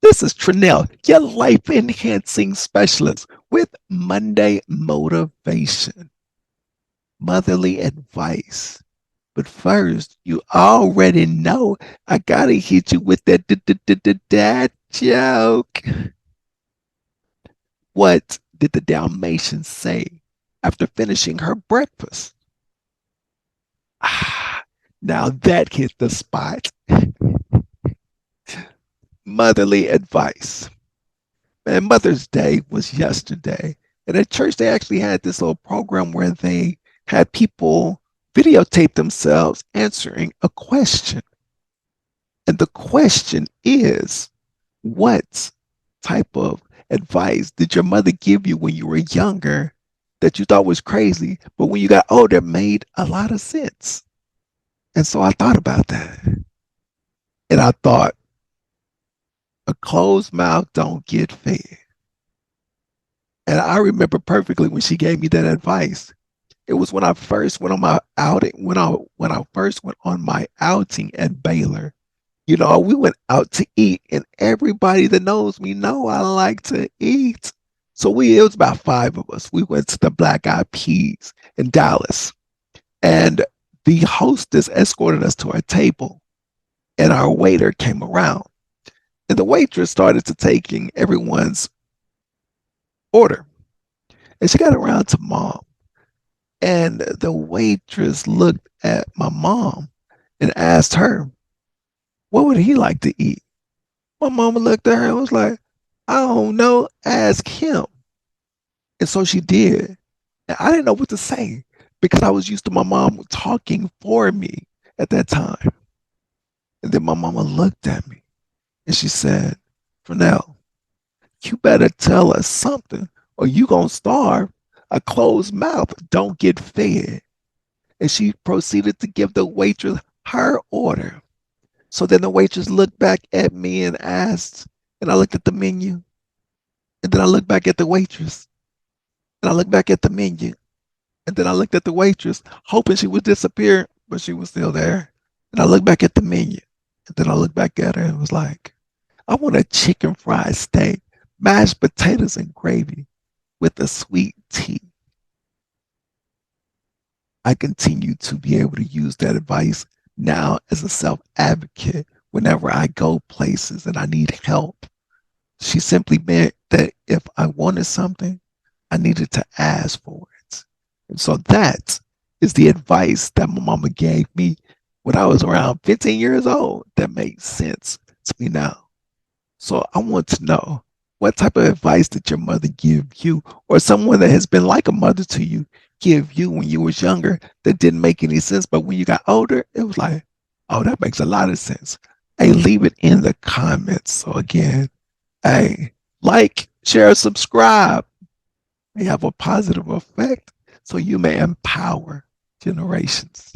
This is Trenell, your life enhancing specialist with Monday Motivation, motherly advice. But first, you already know I gotta hit you with that dad joke. What did the Dalmatian say after finishing her breakfast? Ah, now that hit the spot. Motherly advice. Man, Mother's Day was yesterday. And at church, they actually had this little program where they had people videotape themselves answering a question. And the question is, what type of advice did your mother give you when you were younger that you thought was crazy, but when you got older, made a lot of sense? And so I thought about that. And I thought, a closed mouth don't get fed. And I remember perfectly when she gave me that advice. It was when I first went on my outing, when I first went on my outing at Baylor. You know, we went out to eat, and everybody that knows me know I like to eat. So it was about five of us. We went to the Black Eyed Peas in Dallas, and the hostess escorted us to our table, and our waiter came around, and the waitress started to taking everyone's order, and she got around to mom. And the waitress looked at my mom and asked her, what would he like to eat? My mama looked at her and was like, I don't know, ask him. And so she did. And I didn't know what to say because I was used to my mom talking for me at that time. And then my mama looked at me and she said, Trenell, you better tell us something or you gonna starve. A closed mouth don't get fed. And she proceeded to give the waitress her order. So then the waitress looked back at me and asked, and I looked at the menu, and then I looked back at the waitress, and I looked back at the menu, and then I looked at the waitress, hoping she would disappear, but she was still there. And I looked back at the menu, and then I looked back at her and was like, I want a chicken fried steak, mashed potatoes and gravy with a sweet tea. I continue to be able to use that advice now as a self advocate whenever I go places and I need help. She simply meant that if I wanted something, I needed to ask for it. And so that is the advice that my mama gave me when I was around 15 years old that makes sense to me now. So I want to know, what type of advice did your mother give you, or someone that has been like a mother to you give you when you was younger that didn't make any sense, but when you got older, it was like, oh, that makes a lot of sense. Hey, leave it in the comments. So again, hey, like, share, subscribe. May have a positive effect so you may empower generations.